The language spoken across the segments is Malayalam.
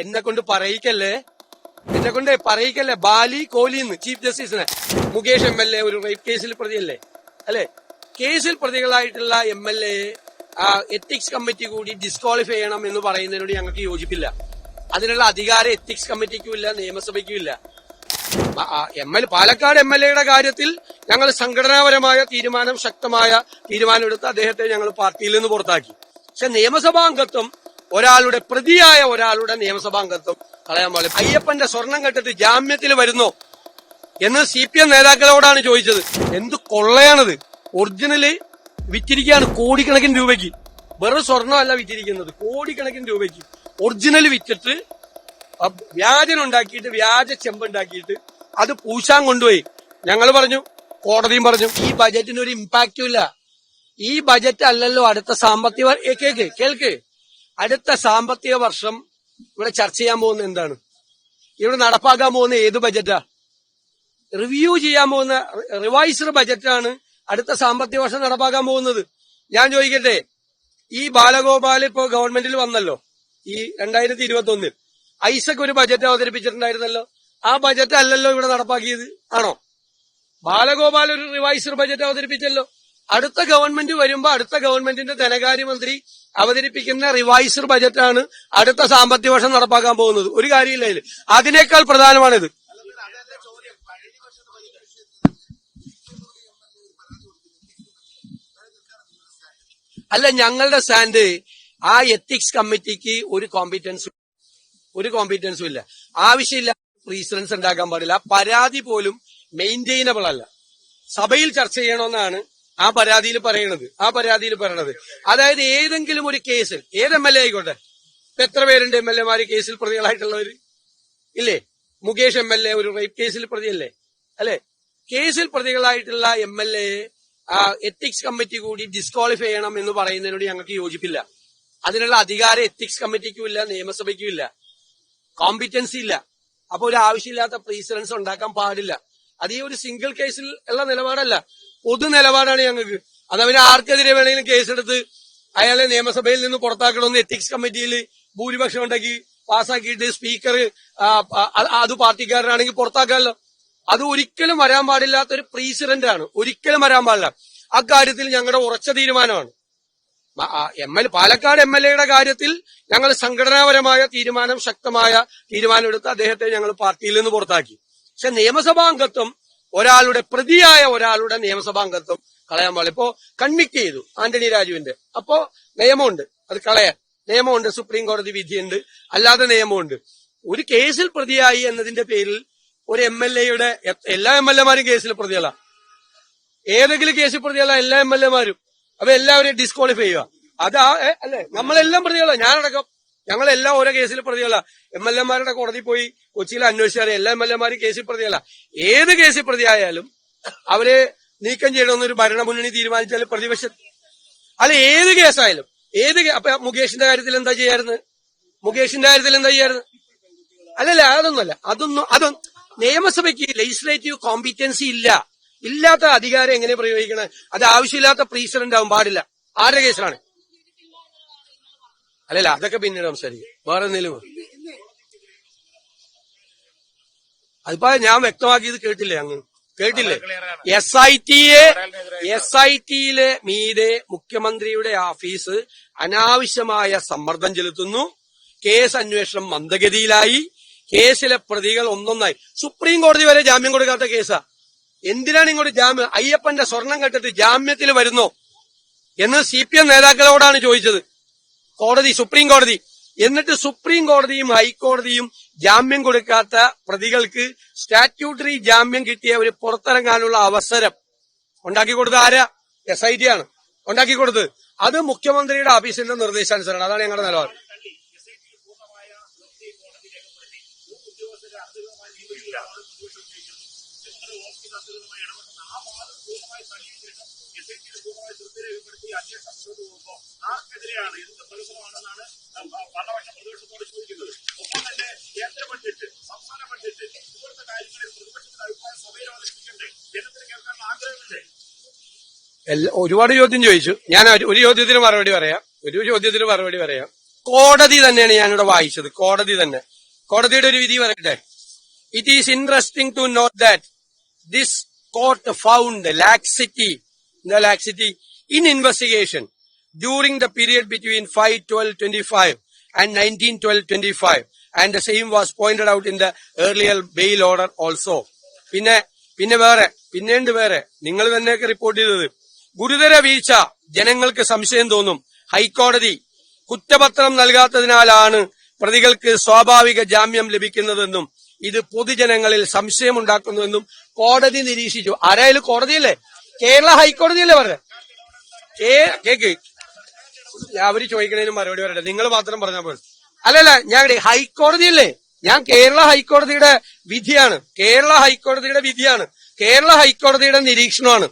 എന്നെ കൊണ്ട് പറയിക്കല്ലേ, ബാലി കോഹ്ലിന്ന് ചീഫ് ജസ്റ്റിസിനെ മുകേഷ് MLA ഒരു റേപ്പ് കേസിൽ പ്രതിയല്ലേ അല്ലെ? കേസിൽ പ്രതികളായിട്ടുള്ള MLA എത്തിക്സ് കമ്മിറ്റി കൂടി ഡിസ്ക്വാളിഫൈ ചെയ്യണം എന്ന് പറയുന്നതിനോട് ഞങ്ങൾക്ക് യോജിപ്പില്ല. അതിനുള്ള അധികാരം എത്തിക്സ് കമ്മിറ്റിക്കും ഇല്ല, നിയമസഭയ്ക്കും ഇല്ല. പാലക്കാട് MLA കാര്യത്തിൽ ഞങ്ങൾ സംഘടനാപരമായ തീരുമാനം, ശക്തമായ തീരുമാനമെടുത്ത് അദ്ദേഹത്തെ ഞങ്ങൾ പാർട്ടിയിൽ നിന്ന് പുറത്താക്കി. പക്ഷെ നിയമസഭാംഗത്വം പ്രതിയായ ഒരാളുടെ നിയമസഭാംഗത്വം കളയാൻ പാടില്ല. അയ്യപ്പന്റെ സ്വർണം കെട്ടിട്ട് ജാമ്യത്തിൽ വരുന്നോ എന്ന് CPM നേതാക്കളോടാണ് ചോദിച്ചത്. എന്ത് കൊള്ളയാണത്! ഒറിജിനല് വിറ്റിരിക്കുകയാണ് കോടിക്കണക്കിന് രൂപയ്ക്ക്. വെറും സ്വർണ്ണമല്ല വിറ്റിരിക്കുന്നത്, കോടിക്കണക്കിന് രൂപയ്ക്ക് ഒറിജിനൽ വിറ്റിട്ട് വ്യാജനുണ്ടാക്കിയിട്ട്, വ്യാജ ചെമ്പുണ്ടാക്കിയിട്ട് അത് പൂശാൻ കൊണ്ടുപോയി. ഞങ്ങൾ പറഞ്ഞു, കോടതിയും പറഞ്ഞു, ഈ ബജറ്റിന് ഒരു ഇമ്പാക്റ്റും ഇല്ല. ഈ ബജറ്റ് അല്ലല്ലോ അടുത്ത സാമ്പത്തിക കേൾക്ക് അടുത്ത സാമ്പത്തിക വർഷം ഇവിടെ ചർച്ച ചെയ്യാൻ പോകുന്ന എന്താണ്? ഇവിടെ നടപ്പാക്കാൻ പോകുന്ന ഏത് ബജറ്റാ? റിവ്യൂ ചെയ്യാൻ പോകുന്ന റിവൈസ്ഡ് ബജറ്റാണ് അടുത്ത സാമ്പത്തിക വർഷം നടപ്പാക്കാൻ പോകുന്നത്. ഞാൻ ചോദിക്കട്ടെ, ഈ ബാലഗോപാൽ ഇപ്പോ ഗവൺമെന്റിൽ വന്നല്ലോ, ഈ 2021 ഐസക് ഒരു ബജറ്റ് അവതരിപ്പിച്ചിട്ടുണ്ടായിരുന്നല്ലോ. ആ ബജറ്റ് അല്ലല്ലോ ഇവിടെ നടപ്പാക്കിയത്, ആണോ? ബാലഗോപാൽ ഒരു റിവൈസ്ഡ് ബജറ്റ് അവതരിപ്പിച്ചല്ലോ. അടുത്ത ഗവൺമെന്റ് വരുമ്പോ അടുത്ത ഗവൺമെന്റിന്റെ ധനകാര്യമന്ത്രി അവതരിപ്പിക്കുന്ന റിവൈസ്ഡ് ബജറ്റാണ് അടുത്ത സാമ്പത്തിക വർഷം നടപ്പാക്കാൻ പോകുന്നത്. ഒരു കാര്യമില്ല ഇതിൽ. അതിനേക്കാൾ പ്രധാനമാണിത്. അല്ല, ഞങ്ങളുടെ സ്റ്റാൻഡ് ആ എത്തിക്സ് കമ്മിറ്റിക്ക് ഒരു കോമ്പീറ്റൻസും ഇല്ല. ആവശ്യമില്ല റീസണൻസ് ഉണ്ടാക്കാൻ പാടില്ല. ആ പരാതി പോലും മെയിൻറ്റെയിനബിൾ അല്ല. സഭയിൽ ചർച്ച ചെയ്യണമെന്നാണ് ആ പരാതിയിൽ പറയണത്. അതായത് ഏതെങ്കിലും ഒരു കേസിൽ ഏത് MLA ആയിക്കോട്ടെ, ഇപ്പൊ എത്ര പേരുണ്ട് MLA കേസിൽ പ്രതികളായിട്ടുള്ളവര് ഇല്ലേ? മുകേഷ് MLA ഒരു റേപ്പ് കേസിൽ പ്രതിയല്ലേ അല്ലെ? കേസിൽ പ്രതികളായിട്ടുള്ള MLA എത്തിക്സ് കമ്മിറ്റി കൂടി ഡിസ്ക്വാളിഫൈ ചെയ്യണം എന്ന് പറയുന്നതിനോട് ഞങ്ങൾക്ക് യോജിപ്പില്ല. അതിനുള്ള അധികാരം എത്തിക്സ് കമ്മിറ്റിക്കും ഇല്ല, നിയമസഭയ്ക്കും ഇല്ല, കോമ്പിറ്റൻസി ഇല്ല. അപ്പൊ ഒരു ആവശ്യമില്ലാത്ത പ്രീസിഡൻസ് ഉണ്ടാക്കാൻ പാടില്ല. അത് ഈ ഒരു സിംഗിൾ കേസിൽ ഉള്ള നിലപാടല്ല, പൊതു നിലപാടാണ് ഞങ്ങൾക്ക്. അതവന് ആർക്കെതിരെ വേണമെങ്കിലും കേസെടുത്ത് അയാളെ നിയമസഭയിൽ നിന്ന് പുറത്താക്കണമെന്ന് എത്തിക്സ് കമ്മിറ്റിയിൽ ഭൂരിപക്ഷം ഉണ്ടാക്കി പാസ്സാക്കിയിട്ട് സ്പീക്കർ അത് പാർട്ടിക്കാരനാണെങ്കിൽ പുറത്താക്കാമല്ലോ. അത് ഒരിക്കലും വരാൻ പാടില്ലാത്തൊരു പ്രീസിഡന്റ് ആണ്, ഒരിക്കലും വരാൻ പാടില്ല. അക്കാര്യത്തിൽ ഞങ്ങളുടെ ഉറച്ച തീരുമാനമാണ്. പാലക്കാട് MLA കാര്യത്തിൽ ഞങ്ങൾ സംഘടനാപരമായ തീരുമാനം, ശക്തമായ തീരുമാനമെടുത്ത് അദ്ദേഹത്തെ ഞങ്ങൾ പാർട്ടിയിൽ നിന്ന് പുറത്താക്കി. പക്ഷെ നിയമസഭാംഗത്വം പ്രതിയായ ഒരാളുടെ നിയമസഭാംഗത്വം കളയാൻ പാടില്ല. ഇപ്പോ കൺവിക്ട് ചെയ്തു ആന്റണി രാജുവിന്റെ, അപ്പോ നിയമമുണ്ട് അത് കളയാൻ, നിയമമുണ്ട്, സുപ്രീം കോടതി വിധിയുണ്ട്, അല്ലാതെ നിയമമുണ്ട്. ഒരു കേസിൽ പ്രതിയായി എന്നതിന്റെ പേരിൽ ഒരു MLA എല്ലാ MLA കേസിൽ പ്രതിയല്ല, ഏതെങ്കിലും കേസിൽ പ്രതിയല്ല എല്ലാ MLA അപ്പൊ എല്ലാവരെയും ഡിസ്ക്വാളിഫൈ ചെയ്യുക. അല്ലെ? നമ്മളെല്ലാം പ്രതികളാ, ഞാനടക്കം ഞങ്ങളെല്ലാം ഓരോ കേസിൽ പ്രതികളാ. MLA കോടതി പോയി കൊച്ചിയിൽ അന്വേഷിച്ചാൽ എല്ലാ MLA കേസിൽ പ്രതികളാ. ഏത് കേസിൽ പ്രതിയായാലും അവരെ നീക്കം ചെയ്യണമെന്നൊരു ഭരണമുന്നണി തീരുമാനിച്ചാൽ പ്രതിപക്ഷ ഏത് കേസായാലും അപ്പൊ മുകേഷിന്റെ കാര്യത്തിൽ എന്താ ചെയ്യാറുണ്ട്? അല്ലല്ല, അതൊന്നും നിയമസഭയ്ക്ക് ലെജിസ്ലേറ്റീവ് കോമ്പീറ്റൻസി ഇല്ലാത്ത അധികാരം എങ്ങനെ പ്രയോഗിക്കണേ? അത് ആവശ്യമില്ലാത്ത പ്രീസിഡന്റ് ആവാൻ പാടില്ല. ആരുടെ കേസിലാണ്? അല്ലല്ല, അതൊക്കെ പിന്നീട് സംസാരിക്കും. വേറെ എന്തെങ്കിലും അതിപ്പോ ഞാൻ വ്യക്തമാക്കിയത് കേട്ടില്ലേ? SITയിലെ മീതെ മുഖ്യമന്ത്രിയുടെ ഓഫീസ് അനാവശ്യമായ സമ്മർദ്ദം ചെലുത്തുന്നു. കേസ് അന്വേഷണം മന്ദഗതിയിലായി. കേസിലെ പ്രതികൾ ഒന്നൊന്നായി. സുപ്രീം കോടതി വരെ ജാമ്യം കൊടുക്കാത്ത കേസാ. എന്തിനാണ് ഇങ്ങോട്ട് ജാമ്യം? അയ്യപ്പന്റെ സ്വർണം കെട്ടിട്ട് ജാമ്യത്തിൽ വരുന്നോ എന്ന് CPM നേതാക്കളോടാണ് ചോദിച്ചത് സുപ്രീം കോടതി. എന്നിട്ട് സുപ്രീം കോടതിയും ഹൈക്കോടതിയും ജാമ്യം കൊടുക്കാത്ത പ്രതികൾക്ക് സ്റ്റാറ്റ്യൂട്ടറി ജാമ്യം കിട്ടിയ ഒരു പുറത്തിറങ്ങാനുള്ള അവസരം ഉണ്ടാക്കി കൊടുത്ത ആരാ? SIT ആണ് ഉണ്ടാക്കി കൊടുത്തത്. അത് മുഖ്യമന്ത്രിയുടെ ഓഫീസിന്റെ നിർദ്ദേശാനുസരണം. അതാണ് ഞങ്ങളുടെ നിലപാട്. ഭരണപക്ഷം പ്രതിപക്ഷത്തോട് ചോദിക്കുന്നത്. ഒപ്പം തന്നെ കേന്ദ്ര ബഡ്ജറ്റ്, സംസ്ഥാന ബഡ്ജറ്റ്, ഇതുപോലത്തെ കാര്യങ്ങളിൽ പ്രതിപക്ഷത്തിന്റെ അഭിപ്രായം സഭയിൽ അവതരിപ്പിക്കണ്ടേ? ജനത്തിന് കേൾക്കാൻ ആഗ്രഹമില്ലേ? ഒരുപാട് ചോദ്യം ചോദിച്ചു. ഞാൻ ഒരു ചോദ്യത്തിന് മറുപടി പറയാം. കോടതി തന്നെയാണ് ഞാനിവിടെ വായിച്ചത്. കോടതി തന്നെ, കോടതിയുടെ ഒരു വിധി പറയട്ടെ. It is interesting to note that this court found laxity in investigation during the period between 5/12/25 and 19/12/25, and the same was pointed out in the earlier bail order also. പിന്നെയുണ്ട് വേറെ നിങ്ങൾ തന്നെയൊക്കെ റിപ്പോർട്ട് ചെയ്തത്. ഗുരുതര വീഴ്ച, ജനങ്ങൾക്ക് സംശയം തോന്നും. ഹൈക്കോടതി കുറ്റപത്രം നൽകാത്തതിനാലാണ് പ്രതികൾക്ക് സ്വാഭാവിക ജാമ്യം ലഭിക്കുന്നതെന്നും ഇത് പൊതുജനങ്ങളിൽ സംശയമുണ്ടാക്കുന്നുവെന്നും കോടതി നിരീക്ഷിച്ചു. ആരായാലും കോടതിയല്ലേ, കേരള ഹൈക്കോടതിയല്ലേ പറഞ്ഞത്. കേക്ക് അവര് ചോദിക്കണതിന് മറുപടി പറയട്ടെ, നിങ്ങൾ മാത്രം പറഞ്ഞാൽ പോലെ. അല്ലല്ല, ഞാൻ ഹൈക്കോടതിയല്ലേ, ഞാൻ കേരള ഹൈക്കോടതിയുടെ വിധിയാണ്, കേരള ഹൈക്കോടതിയുടെ നിരീക്ഷണമാണ്.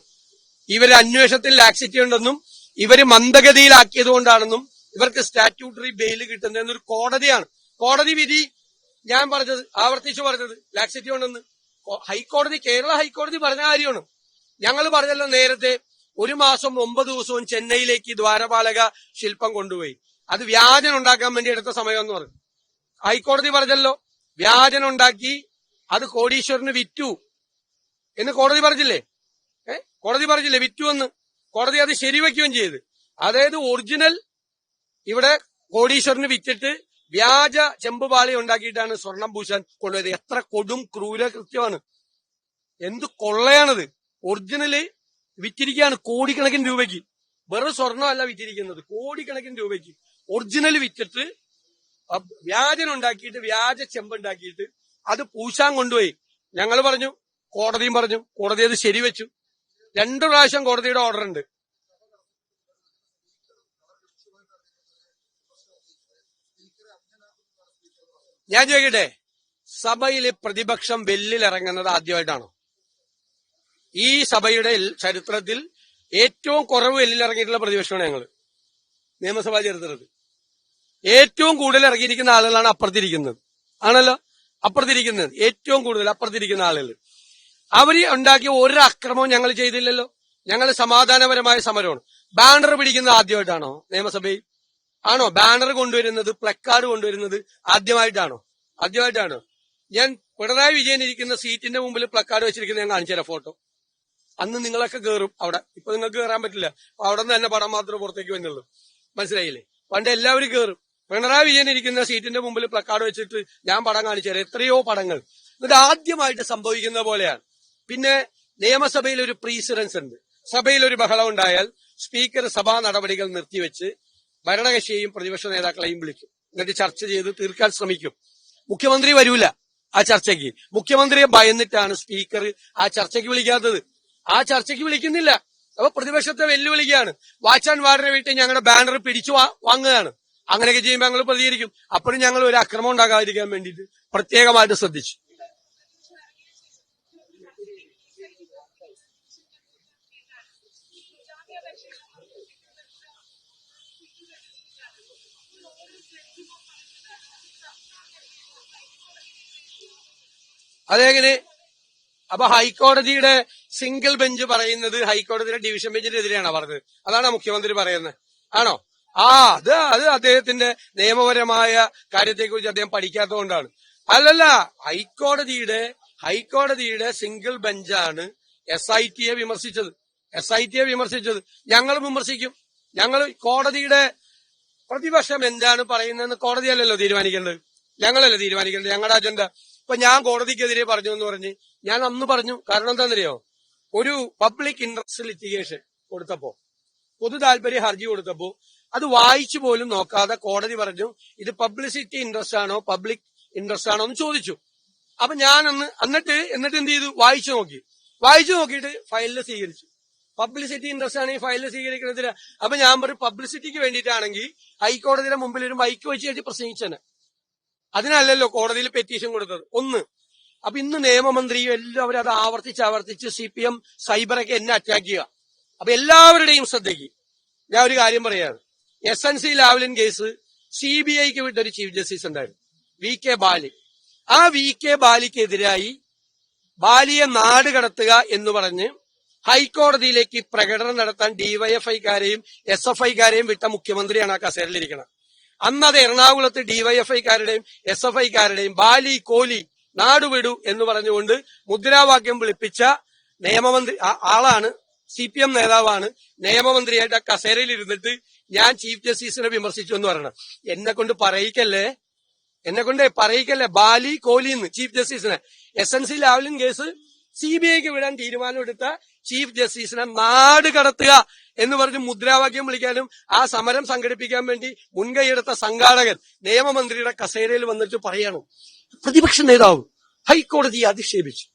ഇവര് അന്വേഷണത്തിൽ ലാക്സിറ്റി ഉണ്ടെന്നും ഇവര് മന്ദഗതിയിലാക്കിയത് കൊണ്ടാണെന്നും ഇവർക്ക് സ്റ്റാറ്റ്യൂട്ടറി ബെയിൽ കിട്ടുന്നതെന്നൊരു കോടതിയാണ്. കോടതി വിധി ഞാൻ പറഞ്ഞത്, ആവർത്തിച്ചു പറഞ്ഞത് ലാക്സിറ്റി ഉണ്ടെന്ന് ഹൈക്കോടതി, കേരള ഹൈക്കോടതി പറഞ്ഞ കാര്യമാണ്. ഞങ്ങൾ പറഞ്ഞല്ലോ നേരത്തെ, 1 മാസം 9 ദിവസവും ചെന്നൈയിലേക്ക് ദ്വാരപാലക ശില്പം കൊണ്ടുപോയി. അത് വ്യാജനം ഉണ്ടാക്കാൻ വേണ്ടി എടുത്ത സമയം എന്ന് പറഞ്ഞു. ഹൈക്കോടതി പറഞ്ഞല്ലോ, വ്യാജനം ഉണ്ടാക്കി അത് കോടീശ്വരന് വിറ്റു എന്ന് കോടതി പറഞ്ഞില്ലേ? കോടതി പറഞ്ഞില്ലേ വിറ്റു എന്ന്? കോടതി അത് ശരിവെക്കുകയും ചെയ്ത്. അതായത് ഒറിജിനൽ ഇവിടെ കോടീശ്വരന് വിറ്റിട്ട് വ്യാജ ചെമ്പുപാളി ഉണ്ടാക്കിയിട്ടാണ് സ്വർണം പൂശാൻ കൊണ്ടുപോയത്. എത്ര കൊടും ക്രൂര കൃത്യമാണ്, എന്ത് കൊള്ളയാണത്. ഒറിജിനല് വിറ്റിരിക്കുകയാണ് കോടിക്കണക്കിന് രൂപയ്ക്ക്. വെറും സ്വർണ്ണമല്ല വിറ്റിരിക്കുന്നത്, കോടിക്കണക്കിന് രൂപയ്ക്ക് ഒറിജിനൽ വിറ്റിട്ട് വ്യാജനം ഉണ്ടാക്കിയിട്ട്, വ്യാജ ചെമ്പുണ്ടാക്കിയിട്ട് അത് പൂശാൻ കൊണ്ടുപോയി. ഞങ്ങൾ പറഞ്ഞു, കോടതിയും പറഞ്ഞു, കോടതി അത് ശരിവെച്ചു. 2 പ്രാവശ്യം കോടതിയുടെ ഓർഡർ ഉണ്ട്. ഞാൻ ചോദിക്കട്ടെ, സഭയിലെ പ്രതിപക്ഷം വെല്ലിലിറങ്ങുന്നത് ആദ്യമായിട്ടാണോ? ഈ സഭയുടെ ചരിത്രത്തിൽ ഏറ്റവും കുറവ് വെല്ലിലിറങ്ങിയിട്ടുള്ള പ്രതിപക്ഷമാണ് ഞങ്ങൾ. നിയമസഭാ ചരിത്രത്തിൽ ഏറ്റവും കൂടുതൽ ഇറങ്ങിയിരിക്കുന്ന ആളുകളാണ് അപ്പുറത്തിരിക്കുന്നത്. ആണല്ലോ, അപ്പുറത്തിരിക്കുന്നത് ഏറ്റവും കൂടുതൽ അപ്പുറത്തിരിക്കുന്ന ആളുകൾ. അവര് ഉണ്ടാക്കിയ ഒരു അക്രമവും ഞങ്ങൾ ചെയ്തില്ലല്ലോ. ഞങ്ങൾ സമാധാനപരമായ സമരമാണ്. ബാനർ പിടിക്കുന്നത് ആദ്യമായിട്ടാണോ നിയമസഭയിൽ? ആണോ? ബാനർ കൊണ്ടുവരുന്നത്, പ്ലക്കാർഡ് കൊണ്ടുവരുന്നത് ആദ്യമായിട്ടാണോ? ഞാൻ പിണറായി വിജയൻ ഇരിക്കുന്ന സീറ്റിന്റെ മുമ്പിൽ പ്ലക്കാർഡ് വെച്ചിരിക്കുന്നത് ഞാൻ കാണിച്ചു തരാം, ഫോട്ടോ. അന്ന് നിങ്ങളൊക്കെ കയറും അവിടെ, ഇപ്പൊ നിങ്ങൾക്ക് കയറാൻ പറ്റില്ല. അവിടെ നിന്ന് തന്നെ പടം മാത്രമേ പുറത്തേക്ക് വന്നുള്ളൂ. മനസ്സിലായില്ലേ? പണ്ട് എല്ലാവരും കയറും. പിണറായി വിജയൻ ഇരിക്കുന്ന സീറ്റിന്റെ മുമ്പിൽ പ്ലക്കാർഡ് വെച്ചിട്ട് ഞാൻ പടം കാണിച്ചു തരാം, എത്രയോ പടങ്ങൾ. ഇത് ആദ്യമായിട്ട് സംഭവിക്കുന്ന പോലെയാണ്. പിന്നെ നിയമസഭയിൽ ഒരു പ്രീസിഡൻസ് ഉണ്ട്. സഭയിൽ ഒരു ബഹളം ഉണ്ടായാൽ സ്പീക്കർ സഭാ നടപടികൾ നിർത്തിവെച്ച് ഭരണകക്ഷിയെയും പ്രതിപക്ഷ നേതാക്കളെയും വിളിക്കും. എന്നിട്ട് ചർച്ച ചെയ്ത് തീർക്കാൻ ശ്രമിക്കും. മുഖ്യമന്ത്രി വരൂല ആ ചർച്ചയ്ക്ക്. മുഖ്യമന്ത്രിയെ ഭയന്നിട്ടാണ് സ്പീക്കർ ആ ചർച്ചയ്ക്ക് വിളിക്കാത്തത്. ആ ചർച്ചയ്ക്ക് വിളിക്കുന്നില്ല. അപ്പൊ പ്രതിപക്ഷത്തെ വെല്ലുവിളിക്കുകയാണ്. വാച്ച് ആൻഡ് വാർഡിനെ വീട്ടിൽ ഞങ്ങളുടെ ബാനർ പിടിച്ചു വാങ്ങുകയാണ്. അങ്ങനെയൊക്കെ ചെയ്യുമ്പോൾ ഞങ്ങൾ പ്രതികരിക്കും. അപ്പോഴും ഞങ്ങൾ ഒരു അക്രമം ഉണ്ടാകാതിരിക്കാൻ വേണ്ടിയിട്ട് പ്രത്യേകമായിട്ട് ശ്രദ്ധിച്ചു. അതെങ്ങനെ? അപ്പൊ ഹൈക്കോടതിയുടെ സിംഗിൾ ബെഞ്ച് പറയുന്നത് ഹൈക്കോടതിയുടെ ഡിവിഷൻ ബെഞ്ചിനെതിരെയാണോ പറഞ്ഞത്? അതാണോ മുഖ്യമന്ത്രി പറയുന്നത്? ആണോ? അത് അദ്ദേഹത്തിന്റെ നിയമപരമായ കാര്യത്തെക്കുറിച്ച് അദ്ദേഹം പഠിക്കാത്തതുകൊണ്ടാണ്. അല്ലല്ല, ഹൈക്കോടതിയുടെ സിംഗിൾ ബെഞ്ചാണ് SIT വിമർശിച്ചത്. ഞങ്ങൾ വിമർശിക്കും. ഞങ്ങൾ കോടതിയുടെ പ്രതിപക്ഷം എന്താണ് പറയുന്നതെന്ന് കോടതിയല്ലല്ലോ തീരുമാനിക്കേണ്ടത്, ഞങ്ങളല്ലേ തീരുമാനിക്കേണ്ടത്. ഞങ്ങളുടെ അജണ്ട ഇപ്പൊ ഞാൻ കോടതിക്കെതിരെ പറഞ്ഞു എന്ന് പറഞ്ഞ് ഞാൻ അന്ന് പറഞ്ഞു. കാരണം എന്താണെന്നറിയോ? ഒരു പബ്ലിക് ഇൻട്രസ്റ്റ് ലിറ്റിഗേഷൻ കൊടുത്തപ്പോ, പൊതു താല്പര്യ ഹർജി കൊടുത്തപ്പോ അത് വായിച്ചു പോലും നോക്കാതെ കോടതി പറഞ്ഞു ഇത് പബ്ലിസിറ്റി ഇൻട്രസ്റ്റ് ആണോ പബ്ലിക് ഇൻട്രസ്റ്റ് ആണോ എന്ന് ചോദിച്ചു. അപ്പൊ ഞാനന്ന് എന്നിട്ട് എന്ത് ചെയ്തു? വായിച്ചു നോക്കിയിട്ട് ഫയലിൽ സ്വീകരിച്ചു. പബ്ലിസിറ്റി ഇൻട്രസ്റ്റ് ആണ് ഈ ഫയലിൽ സ്വീകരിക്കുന്നതിന്. അപ്പൊ ഞാൻ പറഞ്ഞു പബ്ലിസിറ്റിക്ക് വേണ്ടിയിട്ടാണെങ്കിൽ ഹൈക്കോടതിയുടെ മുമ്പിൽ ഒരു മൈക്ക് വെച്ച് പ്രസംഗിച്ചനെ. അതിനല്ലല്ലോ കോടതിയിൽ പെറ്റീഷൻ കൊടുത്തത്. ഒന്ന്. അപ്പൊ ഇന്ന് നിയമമന്ത്രിയും എല്ലാവരും അത് ആവർത്തിച്ച് CPM സൈബറൊക്കെ എന്നെ അറ്റാക്ക് ചെയ്യുക. അപ്പൊ എല്ലാവരുടെയും ശ്രദ്ധയ്ക്ക് ഞാൻ ഒരു കാര്യം പറയാണ്. SNC ലാവ്ലിൻ കേസ് CBIക്ക് വിട്ടൊരു ചീഫ് ജസ്റ്റിസ് ഉണ്ടായിരുന്നു, VK ബാലി. ആ VK ബാലിക്കെതിരായി ബാലിയെ നാട് കടത്തുക എന്ന് പറഞ്ഞ് ഹൈക്കോടതിയിലേക്ക് പ്രകടനം നടത്താൻ DYFIക്കാരെയും SFIക്കാരെയും വിട്ട മുഖ്യമന്ത്രിയാണ് ആ കസേരയിലിരിക്കുന്നത്. അന്ന് അത് എറണാകുളത്ത് ഡിവൈഎഫ്ഐക്കാരുടെയും SFIക്കാരുടെയും ബാലി കോലി നാടുവിടു എന്ന് പറഞ്ഞുകൊണ്ട് മുദ്രാവാക്യം വിളിപ്പിച്ച നിയമമന്ത്രി ആളാണ്, CPM നേതാവാണ്. നിയമമന്ത്രിയായിട്ട് ആ കസേരയിൽ ഇരുന്നിട്ട് ഞാൻ ചീഫ് ജസ്റ്റിസിനെ വിമർശിച്ചു എന്ന് പറയണം. എന്നെ കൊണ്ട് പറയിക്കല്ലേ, ബാലി കോലിന്ന് ചീഫ് ജസ്റ്റിസിനെ. SNC ലാവ്ലിൻ കേസ് CBIക്ക് വിടാൻ തീരുമാനമെടുത്ത ചീഫ് ജസ്റ്റിസിനെ നാട് കടത്തുക എന്ന് പറഞ്ഞ് മുദ്രാവാക്യം വിളിക്കാനും ആ സമരം സംഘടിപ്പിക്കാൻ വേണ്ടി മുൻകൈയെടുത്ത സംഘാടകൻ നിയമമന്ത്രിയുടെ കസേരയിൽ വന്നിട്ട് പറയണം പ്രതിപക്ഷ നേതാവ് ഹൈക്കോടതിയെ അധിക്ഷേപിച്ചു.